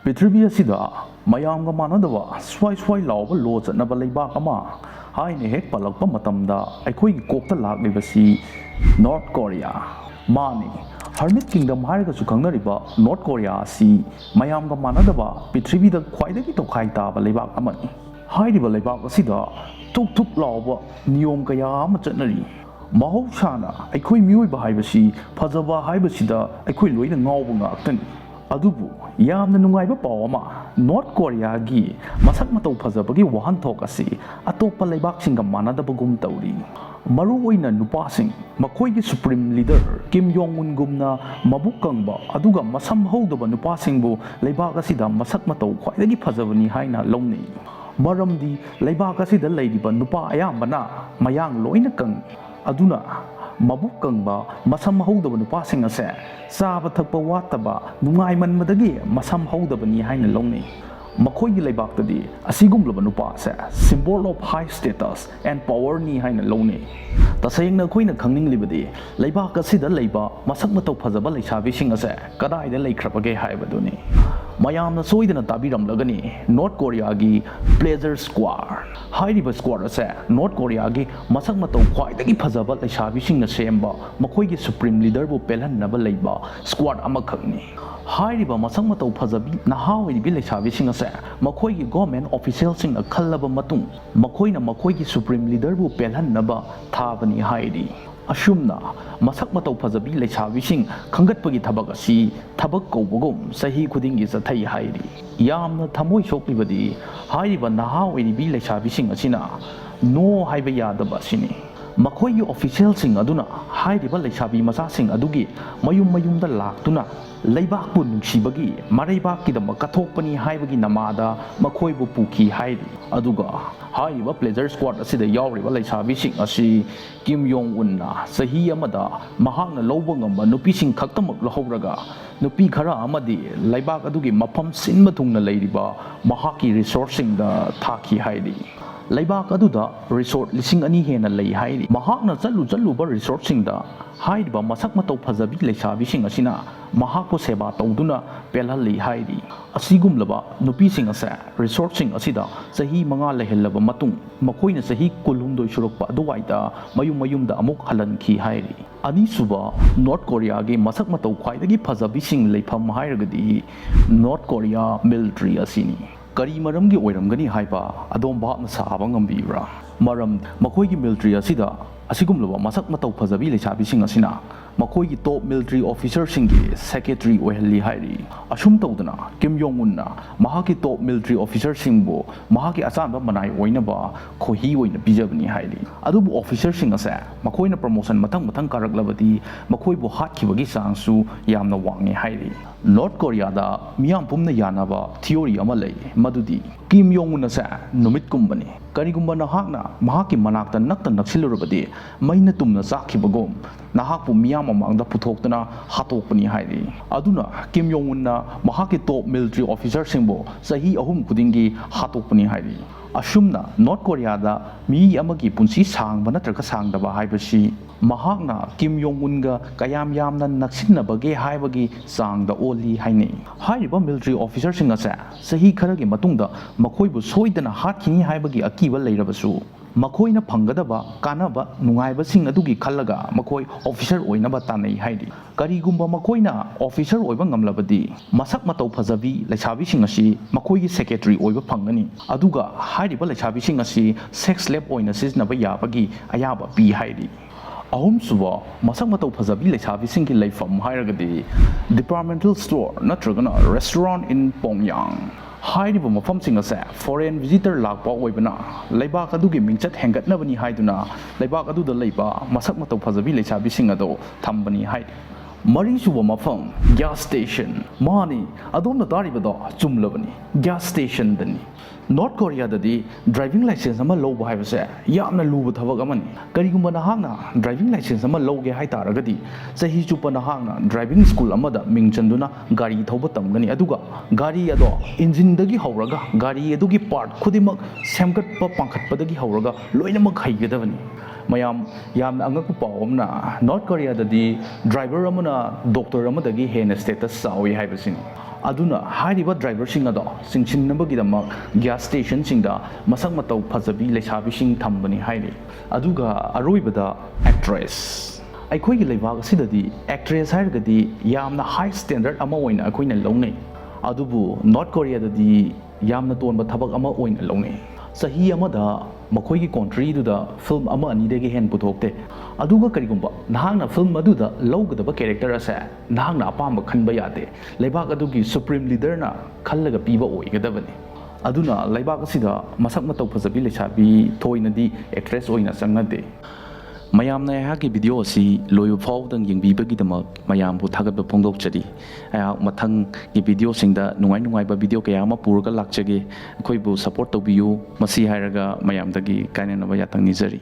ꯄ꯭ꯔꯤꯊꯤꯕꯤ ꯑꯁꯤꯗ ꯃꯌꯥꯝꯒ ꯃꯥꯟꯅꯗꯕ ꯁ꯭ꯋꯥꯏ ꯂꯥꯎꯕ ꯂꯣ ꯆꯠꯅꯕ ꯂꯩꯕꯥꯛ ꯑꯃ ꯍꯥꯏꯅ ꯍꯦꯛ ꯄꯜꯂꯛꯄ ꯃꯇꯝꯗ ꯑꯩꯈꯣꯏꯒꯤ ꯀꯣꯛꯇ ꯂꯥꯛꯂꯤꯕꯁꯤ ꯅꯣꯔꯠ ꯀꯣꯔꯤꯌꯥ ꯃꯥꯅꯤ ꯍꯔꯃꯤꯠ ꯀꯤꯡꯗꯝ ꯍꯥꯏꯔꯒꯁꯨ ꯈꯪꯅꯔꯤꯕ ꯅꯣꯔꯠ ꯀꯣꯔꯤꯌꯥ ꯑꯁꯤ ꯃꯌꯥꯝꯒ ꯃꯥꯟꯅꯗꯕ ꯄ꯭ꯔꯤꯊꯤꯕꯤꯗ ꯈ꯭ꯋꯥꯏꯗꯒꯤ ꯇꯣꯈꯥꯏ ꯇꯥꯕ ꯂꯩꯕꯥꯛ ꯑꯃꯅꯤ ꯍꯥꯏꯔꯤꯕ ꯂꯩꯕꯥꯛ ꯑꯁꯤꯗ ꯊꯨꯛ ꯂꯥꯎꯕ ꯅꯤꯌꯣꯝ ꯀꯌꯥ ꯑꯃ ꯆꯠꯅꯔꯤ ꯃꯍꯧꯁꯥꯅ ꯑꯩꯈꯣꯏ ꯃꯤꯑꯣꯏꯕ ꯍꯥꯏꯕꯁꯤ ꯐꯖꯕ ꯍꯥꯏꯕꯁꯤꯗ ꯑꯩꯈꯣꯏ ꯂꯣꯏꯅ ꯉꯥꯎꯕ ꯉꯥꯛꯇꯅꯤ ꯑꯗꯨꯕꯨ ꯌꯥꯝꯅ ꯅꯨꯡꯉꯥꯏꯕ ꯄꯥꯎ ꯑꯃ ꯅꯣꯔꯠ ꯀꯣꯔꯤꯌꯥꯒꯤ ꯃꯁꯛ ꯃꯇꯧ ꯐꯖꯕꯒꯤ ꯋꯥꯍꯟꯊꯣꯛ ꯑꯁꯤ ꯑꯇꯣꯞꯄ ꯂꯩꯕꯥꯛꯁꯤꯡꯒ ꯃꯥꯟꯅꯗꯕꯒꯨꯝ ꯇꯧꯔꯤ ꯃꯔꯨꯑꯣꯏꯅ ꯅꯨꯄꯥꯁꯤꯡ ꯃꯈꯣꯏꯒꯤ ꯁꯨꯄ꯭ꯔꯤꯝ ꯂꯤꯗꯔ ꯀꯤꯝ ꯌꯣꯡ ꯎꯟꯒꯨꯝꯅ ꯃꯕꯨꯛ ꯀꯪꯕ ꯑꯗꯨꯒ ꯃꯁꯝ ꯍꯧꯗꯕ ꯅꯨꯄꯥꯁꯤꯡꯕꯨ ꯂꯩꯕꯥꯛ ꯑꯁꯤꯗ ꯃꯁꯛ ꯃꯇꯧ ꯈ꯭ꯋꯥꯏꯗꯒꯤ ꯐꯖꯕꯅꯤ ꯍꯥꯏꯅ ꯂꯧꯅꯩ ꯃꯔꯝꯗꯤ ꯂꯩꯕꯥꯛ ꯑꯁꯤꯗ ꯂꯩꯔꯤꯕ ꯅꯨꯄꯥ ꯑꯌꯥꯝꯕꯅ ꯃꯌꯥꯡ ꯂꯣꯏꯅ ꯀꯪꯏ ꯑꯗꯨꯅ ꯃꯕꯨꯛ ꯀꯪꯕ ꯃꯁꯝ ꯍꯧꯗꯕ ꯅꯨꯄꯥꯁꯤꯡ ꯑꯁꯦ ꯆꯥꯕ ꯊꯛꯄ ꯋꯥꯠꯇꯕ ꯅꯨꯡꯉꯥꯏꯃꯟꯕꯗꯒꯤ ꯃꯁꯝ ꯍꯧꯗꯕꯅꯤ ꯍꯥꯏꯅ ꯂꯧꯅꯩ ꯃꯈꯣꯏꯒꯤ ꯂꯩꯕꯥꯛꯇꯗꯤ ꯑꯁꯤꯒꯨꯝꯂꯕ ꯅꯨꯄꯥ ꯑꯁꯦ symbol of high status and ꯄꯋꯔꯅꯤ ꯍꯥꯏꯅ ꯂꯧꯅꯩ ꯇꯁꯦꯡꯅ ꯑꯩꯈꯣꯏꯅ ꯈꯪꯅꯤꯡꯂꯤꯕꯗꯤ ꯂꯩꯕꯥꯛ ꯑꯁꯤꯗ ꯂꯩꯕ ꯃꯁꯛ ꯃꯇꯧ ꯐꯖꯕ ꯂꯩꯁꯥꯕꯤꯁꯤꯡ ꯑꯁꯦ ꯀꯗꯥꯏꯗ ꯂꯩꯈ꯭ꯔꯕꯒꯦ ꯍꯥꯏꯕꯗꯨꯅꯤ ꯃꯌꯥꯝꯅ ꯁꯣꯏꯗꯅ ꯇꯥꯕꯤꯔꯝꯂꯒꯅꯤ ꯅꯣꯔꯠ ꯀꯣꯔꯤꯌꯥꯒꯤ ꯄ꯭ꯂꯦꯖꯔ ꯁ꯭ꯀ꯭ꯋꯥꯔ ꯍꯥꯏꯔꯤꯕ ꯁ꯭ꯀ꯭ꯋꯥꯔ ꯑꯁꯦ ꯅꯣꯔꯠ ꯀꯣꯔꯤꯌꯥꯒꯤ ꯃꯁꯛ ꯃꯇꯧ ꯈ꯭ꯋꯥꯏꯗꯒꯤ ꯐꯖꯕ ꯂꯩꯁꯥꯕꯤꯁꯤꯡꯅ ꯁꯦꯝꯕ ꯃꯈꯣꯏꯒꯤ ꯁꯨꯄ꯭ꯔꯤꯝ ꯂꯤꯗꯔꯕꯨ ꯄꯦꯜꯍꯟꯅꯕ ꯂꯩꯕ ꯁ꯭ꯀ꯭ꯋꯥꯔ ꯑꯃꯈꯛꯅꯤ ꯍꯥꯏꯔꯤꯕ ꯃꯁꯛ ꯃꯇꯧ ꯐꯖꯕꯤ ꯅꯍꯥ ꯑꯣꯏꯔꯤꯕꯤ ꯂꯩꯁꯥꯕꯤꯁꯤꯡ ꯑꯁꯦ ꯃꯈꯣꯏꯒꯤ ꯒꯣꯔꯃꯦꯟ ꯑꯣꯐꯤꯁꯤꯌꯦꯜꯁꯤꯡꯅ ꯈꯜꯂꯕ ꯃꯇꯨꯡ ꯃꯈꯣꯏꯅ ꯃꯈꯣꯏꯒꯤ ꯁꯨꯄ꯭ꯔꯤꯝ ꯂꯤꯗꯔꯕꯨ ꯄꯦꯜꯍꯟꯅꯕ ꯊꯥꯕꯅꯤ ꯍꯥꯏꯔꯤ ꯑꯁꯨꯝꯅ ꯃꯁꯛ ꯃꯇꯧ ꯐꯖꯕꯤ ꯂꯩꯁꯥꯕꯤꯁꯤꯡ ꯈꯟꯒꯠꯄꯒꯤ ꯊꯕꯛ ꯑꯁꯤ ꯊꯕꯛ ꯀꯧꯕꯒꯨꯝ ꯆꯍꯤ ꯈꯨꯗꯤꯡꯒꯤ ꯆꯠꯊꯩ ꯍꯥꯏꯔꯤ ꯌꯥꯝꯅ ꯊꯃꯣꯏ ꯁꯣꯛꯂꯤꯕꯗꯤ ꯍꯥꯏꯔꯤꯕ ꯅꯍꯥ ꯑꯣꯏꯔꯤꯕꯤ ꯂꯩꯁꯥꯕꯤꯁꯤꯡ ꯑꯁꯤꯅ ꯅꯣ ꯍꯥꯏꯕ ꯌꯥꯗꯕ ꯑꯁꯤꯅꯤ ꯃꯈꯣꯏꯒꯤ ꯑꯣꯐꯤꯁꯤꯌꯦꯜꯁꯤꯡ ꯑꯗꯨꯅ ꯍꯥꯏꯔꯤꯕ ꯂꯩꯁꯥꯕꯤ ꯃꯆꯥꯁꯤꯡ ꯑꯗꯨꯒꯤ ꯃꯌꯨꯝꯗ ꯂꯥꯛꯇꯨꯅ ꯂꯩꯕꯥꯛꯄꯨ ꯅꯨꯡꯁꯤꯕꯒꯤ ꯃꯔꯩꯕꯥꯛꯀꯤꯗꯃꯛ ꯀꯠꯊꯣꯛꯄꯅꯤ ꯍꯥꯏꯕꯒꯤ ꯅꯃꯥꯗ ꯃꯈꯣꯏꯕꯨ ꯄꯨꯈꯤ ꯍꯥꯏꯔꯤ ꯑꯗꯨꯒ ꯍꯥꯏꯔꯤꯕ ꯄ꯭ꯂꯦꯖꯔ ꯁ꯭ꯀ꯭ꯋꯥꯗ ꯑꯁꯤꯗ ꯌꯥꯎꯔꯤꯕ ꯂꯩꯁꯥꯕꯤꯁꯤꯡ ꯑꯁꯤ ꯀꯤꯝ ꯌꯣꯡ ꯎꯟꯅ ꯆꯍꯤ ꯑꯃꯗ ꯃꯍꯥꯛꯅ ꯂꯧꯕ ꯉꯝꯕ ꯅꯨꯄꯤꯁꯤꯡ ꯈꯛꯇꯃꯛ ꯂꯧꯍꯧꯔꯒ ꯅꯨꯄꯤ ꯈꯔ ꯑꯃꯗꯤ ꯂꯩꯕꯥꯛ ꯑꯗꯨꯒꯤ ꯃꯐꯝ ꯁꯤꯟꯕ ꯊꯨꯡꯅ ꯂꯩꯔꯤꯕ ꯃꯍꯥꯛꯀꯤ ꯔꯤꯁꯣꯔꯠꯁꯤꯡꯗ ꯊꯥꯈꯤ ꯍꯥꯏꯔꯤ ꯂꯩꯕꯥꯛ ꯑꯗꯨꯗ ꯔꯤꯁꯣꯔꯠ 2,000 ꯍꯦꯟꯅ ꯂꯩ ꯍꯥꯏꯔꯤ ꯃꯍꯥꯛꯅ ꯆꯠꯂꯨꯕ ꯔꯤꯁꯣꯔꯠꯁꯤꯡꯗ ꯍꯥꯏꯔꯤꯕ ꯃꯁꯛ ꯃꯇꯧ ꯐꯖꯕꯤ ꯂꯩꯁꯥꯕꯤꯁꯤꯡ ꯑꯁꯤꯅ ꯃꯍꯥꯛꯄꯨ ꯁꯦꯕꯥ ꯇꯧꯗꯨꯅ ꯄꯦꯜꯍꯜꯂꯤ ꯍꯥꯏꯔꯤ ꯑꯁꯤꯒꯨꯝꯂꯕ ꯅꯨꯄꯤꯁꯤꯡ ꯑꯁꯦ ꯔꯤꯁꯣꯔꯠꯁꯤꯡ ꯑꯁꯤꯗ ꯆꯍꯤ 5 ꯂꯩꯍꯜꯂꯕ ꯃꯇꯨꯡ ꯃꯈꯣꯏꯅ ꯆꯍꯤ 12 ꯁꯨꯔꯛꯄ ꯑꯗꯨꯋꯥꯏꯗ ꯃꯌꯨꯝꯗ ꯑꯃꯨꯛ ꯍꯜꯍꯟꯈꯤ ꯍꯥꯏꯔꯤ ꯑꯅꯤꯁꯨꯕ ꯅꯣꯔꯠ ꯀꯣꯔꯤꯌꯥꯒꯤ ꯃꯁꯛ ꯃꯇꯧ ꯈ꯭ꯋꯥꯏꯗꯒꯤ ꯐꯖꯕꯤꯁꯤꯡ ꯂꯩꯐꯝ ꯍꯥꯏꯔꯒꯗꯤ ꯅꯣꯔꯠ ꯀꯣꯔꯤꯌా ꯃꯤꯂꯤꯇꯔꯤ ꯑꯁꯤꯅꯤ ꯀꯔꯤ ꯃꯔꯝꯒꯤ ꯑꯣꯏꯔꯝꯒꯅꯤ ꯍꯥꯏꯕ ꯑꯗꯣꯝ ꯚꯥꯞꯅ ꯁꯥꯕ ꯉꯝꯕꯤꯕ꯭ꯔꯥ ꯃꯔꯝ ꯃꯈꯣꯏꯒꯤ ꯃꯤꯂꯤꯇꯔꯤ ꯑꯁꯤꯗ ꯑꯁꯤꯒꯨꯝꯂꯕ ꯃꯁꯛ ꯃꯇꯧ ꯐꯖꯕꯤ ꯂꯩꯁꯥꯕꯤꯁꯤꯡ ꯑꯁꯤꯅ ꯃꯈꯣꯏꯒꯤ ꯇꯣꯞ ꯃꯤꯂꯤꯇꯔꯤ ꯑꯣꯐꯤꯁꯔꯁꯤꯡꯒꯤ ꯁꯦꯀ꯭ꯔꯦꯇꯔꯤ ꯑꯣꯏꯍꯜꯂꯤ ꯍꯥꯏꯔꯤ ꯑꯁꯨꯝ ꯇꯧꯗꯅ ꯀꯤꯝ ꯌꯣꯡ ꯎꯟꯅ ꯃꯍꯥꯛꯀꯤ ꯇꯣꯞ ꯃꯤꯂꯤꯇꯔꯤ ꯑꯣꯐꯤꯁꯔꯁꯤꯡꯕꯨ ꯃꯍꯥꯛꯀꯤ ꯑꯆꯥꯟꯕ ꯃꯅꯥꯏ ꯑꯣꯏꯅꯕ ꯈꯣꯍꯤ ꯑꯣꯏꯅ ꯄꯤꯖꯕꯅꯤ ꯍꯥꯏꯔꯤ ꯑꯗꯨꯕꯨ ꯑꯣꯐꯤꯁꯔꯁꯤꯡ ꯑꯁꯦ ꯃꯈꯣꯏꯅ ꯄ꯭ꯔꯃꯣꯁꯟ ꯃꯊꯪ ꯀꯥꯔꯛꯂꯕꯗꯤ ꯃꯈꯣꯏꯕꯨ ꯍꯥꯠꯈꯤꯕꯒꯤ ꯆꯥꯡꯁꯨ ꯌꯥꯝꯅ ꯋꯥꯡꯉꯤ ꯍꯥꯏꯔꯤ ꯅꯣꯔꯠ ꯀꯣꯔꯤꯌꯥꯗ ꯃꯤꯌꯥꯝ ꯄꯨꯝꯅ ꯌꯥꯅꯕ ꯊꯤꯑꯣꯔꯤ ꯑꯃ ꯂꯩ ꯃꯗꯨꯗꯤ ꯀꯤꯝ ꯌꯣꯡ ꯎꯟ ꯑꯁꯦ ꯅꯨꯃꯤꯠꯀꯨꯝꯕꯅꯤ ꯀꯔꯤꯒꯨꯝꯕ ꯅꯍꯥꯛꯅ ꯃꯍꯥꯛꯀꯤ ꯃꯅꯥꯛꯇ ꯅꯛꯁꯤꯜꯂꯨꯔꯕꯗꯤ ꯃꯩꯅ ꯇꯨꯝꯅ ꯆꯥꯛꯈꯤꯕꯒꯨꯝ ꯅꯍꯥꯛꯄꯨ ꯃꯤꯌꯥꯝ ꯃꯃꯥꯡꯗ ꯄꯨꯊꯣꯛꯇꯨꯅ ꯍꯥꯠꯇꯣꯛꯄꯅꯤ ꯍꯥꯏꯔꯤ ꯑꯗꯨꯅ ꯀꯤꯝ ꯌꯣꯡ ꯎꯟꯅ ꯃꯍꯥꯛꯀꯤ ꯇꯣꯞ ꯃꯤꯂꯤꯇꯔꯤ ꯑꯣꯐꯤꯁꯔꯁꯤꯡꯕꯨ ꯆꯍꯤ 3 ꯈꯨꯗꯤꯡꯒꯤ ꯍꯥꯠꯇꯣꯛꯄꯅꯤ ꯍꯥꯏꯔꯤ ꯑꯁꯨꯝꯅ ꯅꯣꯔꯠ ꯀꯣꯔꯤꯌꯥꯗ ꯃꯤ ꯑꯃꯒꯤ ꯄꯨꯟꯁꯤ ꯁꯥꯡꯕ ꯅꯠꯇ꯭ꯔꯒ ꯁꯥꯡꯗꯕ ꯍꯥꯏꯕꯁꯤ ꯃꯍꯥꯛꯅ ꯀꯤꯝ ꯌꯣꯡ ꯎꯟꯒ ꯀꯌꯥꯝ ꯌꯥꯝꯅ ꯅꯛꯁꯤꯟꯅꯕꯒꯦ ꯍꯥꯏꯕꯒꯤ ꯆꯥꯡꯗ ꯑꯣꯜꯂꯤ ꯍꯥꯏꯅꯩ ꯍꯥꯏꯔꯤꯕ ꯃꯤꯂꯤꯇꯔꯤ ꯑꯣꯐꯤꯁꯔꯁꯤꯡ ꯑꯁꯦ ꯆꯍꯤ ꯈꯔꯒꯤ ꯃꯇꯨꯡꯗ ꯃꯈꯣꯏꯕꯨ ꯁꯣꯏꯗꯅ ꯍꯥꯠꯈꯤꯅꯤ ꯍꯥꯏꯕꯒꯤ ꯑꯀꯤꯕ ꯂꯩꯔꯕꯁꯨ ꯃꯈꯣꯏꯅ ꯐꯪꯒꯗꯕ ꯀꯥꯟꯅꯕ ꯅꯨꯡꯉꯥꯏꯕꯁꯤꯡ ꯑꯗꯨꯒꯤ ꯈꯜꯂꯒ ꯃꯈꯣꯏ ꯑꯣꯐꯤꯁꯔ ꯑꯣꯏꯅꯕ ꯇꯥꯟꯅꯩ ꯍꯥꯏꯔꯤ ꯀꯔꯤꯒꯨꯝꯕ ꯃꯈꯣꯏꯅ ꯑꯣꯐꯤꯁꯔ ꯑꯣꯏꯕ ꯉꯝꯂꯕꯗꯤ ꯃꯁꯛ ꯃꯇꯧ ꯐꯖꯕꯤ ꯂꯩꯁꯥꯕꯤꯁꯤꯡ ꯑꯁꯤ ꯃꯈꯣꯏꯒꯤ ꯁꯦꯀ꯭ꯔꯦꯇꯔꯤ ꯑꯣꯏꯕ ꯐꯪꯒꯅꯤ ꯑꯗꯨꯒ ꯍꯥꯏꯔꯤꯕ ꯂꯩꯁꯥꯕꯤꯁꯤꯡ ꯑꯁꯤ ꯁꯦꯛꯁ ꯂꯦꯕ ꯑꯣꯏꯅ ꯁꯤꯖꯤꯟꯅꯕ ꯌꯥꯕꯒꯤ ꯑꯌꯥꯕ ꯄꯤ ꯍꯥꯏꯔꯤ ꯑꯍꯨꯝꯁꯨꯕ ꯃꯁꯛ ꯃꯇꯧ ꯐꯖꯕꯤ ꯂꯩꯁꯥꯕꯤꯁꯤꯡꯒꯤ ꯂꯩꯐꯝ ꯍꯥꯏꯔꯒꯗꯤ ꯗꯤꯄꯥꯔꯠꯃꯦꯟꯇꯦꯜ ꯁ꯭ꯇꯣꯔ ꯅꯠꯇ꯭ꯔꯒꯅ ꯔꯦꯁꯇꯨꯔꯦꯟꯠ ꯏꯟ ꯄꯣꯡꯌꯥꯡ ꯍꯥꯏꯔꯤꯕ ꯃꯐꯝꯁꯤꯡ ꯑꯁꯦ ꯐꯣꯔꯦꯟ ꯚꯤꯖꯤꯇꯔ ꯂꯥꯛꯄ ꯑꯣꯏꯕꯅ ꯂꯩꯕꯥꯛ ꯑꯗꯨꯒꯤ ꯃꯤꯡꯆꯠ ꯍꯦꯟꯒꯠꯅꯕꯅꯤ ꯍꯥꯏꯗꯨꯅ ꯂꯩꯕꯥꯛ ꯑꯗꯨꯗ ꯂꯩꯕ ꯃꯁꯛ ꯃꯇꯧ ꯐꯖꯕꯤ ꯂꯩꯁꯥꯕꯤꯁꯤꯡ ꯑꯗꯨ ꯊꯝꯕꯅꯤ ꯍꯥꯏꯔꯤ ꯃꯔꯤꯁꯨꯕ ꯃꯐꯝ ꯒ꯭ꯌꯥꯁ ꯁ꯭ꯇꯦꯁꯟ ꯃꯥꯅꯤ ꯑꯗꯣꯝꯅ ꯇꯥꯔꯤꯕꯗꯣ ꯆꯨꯝꯂꯕꯅꯤ ꯒ꯭ꯌꯥꯁ ꯁ꯭ꯇꯦꯁꯟꯗꯅꯤ ꯅꯣꯔꯠ ꯀꯣꯔꯤꯌꯥꯗꯗꯤ ꯗ꯭राꯏꯚꯤꯡ ꯂꯥꯏꯁꯦꯟꯁ ꯑꯃ ꯂꯧꯕ ꯍꯥꯏꯕꯁꯦ ꯌꯥꯝꯅ ꯂꯨꯕ ꯊꯕꯛ ꯑꯃꯅꯤ ꯀꯔꯤꯒꯨꯝꯕ ꯅꯍꯥꯛꯅ ꯗ꯭राꯏꯚꯤꯡ ꯂꯥꯏꯁꯦꯟꯁ ꯑꯃ ꯂꯧꯒꯦ ꯍꯥꯏꯇꯥꯔꯒꯗꯤ ꯆꯍꯤ ꯆꯨꯞꯄ ꯅꯍꯥꯛꯅ ꯗ꯭राꯏꯚꯤꯡ ꯁ꯭ꯀꯨꯜ ꯑꯃꯗ ꯃꯤꯡ ꯆꯟꯗꯨꯅ ꯒꯥꯔꯤ ꯊꯧꯕ ꯇꯝꯒꯅꯤ ꯑꯗꯨꯒ ꯒꯥꯔꯤ ꯑꯗꯣ ꯏꯟꯖꯤꯟꯗꯒꯤ ꯍꯧꯔꯒ ꯒꯥꯔꯤ ꯑꯗꯨꯒꯤ ꯄꯥꯔꯠ ꯈꯨꯗꯤꯡꯃꯛ ꯁꯦꯝꯒꯠꯄ ꯄꯥꯡꯈꯠꯄꯗꯒꯤ ꯍꯧꯔꯒ ꯂꯣꯏꯅꯃꯛ ꯍꯩꯒꯗꯕꯅꯤ ꯃꯌꯥꯝ ꯌꯥꯝꯅ ꯑꯉꯛꯄ ꯄꯥꯎ ꯑꯃꯅ ꯅꯣꯔꯠ ꯀꯣꯔꯤꯌꯥꯗꯗꯤ ꯗ꯭राꯏꯚꯔ ꯑꯃꯅ ꯗꯣꯛꯇꯔ ꯑꯃꯗꯒꯤ ꯍꯦꯟꯅ ꯁ꯭ꯇꯦꯇꯁ ꯆꯥꯎꯏ ꯍꯥꯏꯕꯁꯤꯅꯤ aduna hairiba driver singado singchinnabagidama gas station singda masak matau phajabi leishabising thambani hairi aduga aroibada actress ꯑꯩꯈꯣꯏꯒꯤ ꯂꯩꯕꯥꯛ ꯑꯁꯤꯗꯗꯤ ꯑꯦꯛꯇ꯭ꯔꯦꯁ ꯍꯥꯏꯔꯒꯗꯤ ꯌꯥꯝꯅ ꯍꯥꯏ ꯁ꯭ꯇꯦꯟꯗꯔꯠ ꯑꯃ ꯑꯣꯏꯅ ꯑꯩꯈꯣꯏꯅ ꯂꯧꯅꯩ ꯑꯗꯨꯕꯨ ꯅꯣꯔꯠ ꯀꯣꯔꯤꯌꯥꯗꯗꯤ ꯌꯥꯝꯅ ꯇꯣꯟꯕ ꯊꯕꯛ ꯑꯃ ꯑꯣꯏꯅ ꯂꯧꯅꯩ ꯆꯍꯤ ꯑꯃꯗ ꯃꯈꯣꯏꯒꯤ ꯀꯣꯟꯇ꯭ꯔꯤꯗꯨꯗ ꯐꯤꯜꯝ ꯑꯃ ꯑꯅꯤꯗꯒꯤ ꯍꯦꯟꯅ ꯄꯨꯊꯣꯛꯇꯦ ꯑꯗꯨꯒ ꯀꯔꯤꯒꯨꯝꯕ ꯅꯍꯥꯛꯅ ꯐꯤꯜꯝ ꯑꯗꯨꯗ ꯂꯧꯒꯗꯕ ꯀꯦꯔꯦꯛꯇꯔ ꯑꯁꯦ ꯅꯍꯥꯛꯅ ꯑꯄꯥꯝꯕ ꯈꯟꯕ ꯌꯥꯗꯦ ꯂꯩꯕꯥꯛ ꯑꯗꯨꯒꯤ ꯁꯨꯄ꯭ꯔꯤꯝ ꯂꯤꯗꯔꯅ ꯈꯜꯂꯒ ꯄꯤꯕ ꯑꯣꯏꯒꯗꯕꯅꯤ ꯑꯗꯨꯅ ꯂꯩꯕꯥꯛ ꯑꯁꯤꯗ ꯃꯁꯛ ꯃꯇꯧ ꯐꯖꯕꯤ ꯂꯩꯁꯥꯕꯤ ꯊꯣꯏꯅꯗꯤ ꯑꯦꯛꯇ꯭ꯔꯦꯁ ꯑꯣꯏꯅ ꯆꯪꯅꯗꯦ ꯃꯌꯥꯝꯅ ꯑꯩꯍꯥꯛꯀꯤ ꯚꯤꯗꯤꯑꯣ ꯑꯁꯤ ꯂꯣꯏꯕ ꯐꯥꯎꯕꯗꯪ ꯌꯦꯡꯕꯤꯕꯒꯤꯗꯃꯛ ꯃꯌꯥꯝꯕꯨ ꯊꯥꯒꯠꯄ ꯐꯣꯡꯗꯣꯛꯆꯔꯤ ꯑꯩꯍꯥꯛ ꯃꯊꯪꯒꯤ ꯚꯤꯗꯤꯑꯣꯁꯤꯡꯗ ꯅꯨꯡꯉꯥꯏꯕ ꯚꯤꯗꯤꯑꯣ ꯀꯌꯥ ꯑꯃ ꯄꯨꯔꯒ ꯂꯥꯛꯆꯒꯦ ꯑꯩꯈꯣꯏꯕꯨ ꯁꯄꯣꯔꯠ ꯇꯧꯕꯤꯌꯨ ꯃꯁꯤ ꯍꯥꯏꯔꯒ ꯃꯌꯥꯝꯗꯒꯤ ꯀꯥꯏꯅꯅꯕ ꯌꯥꯊꯪ ꯅꯤꯖꯔꯤ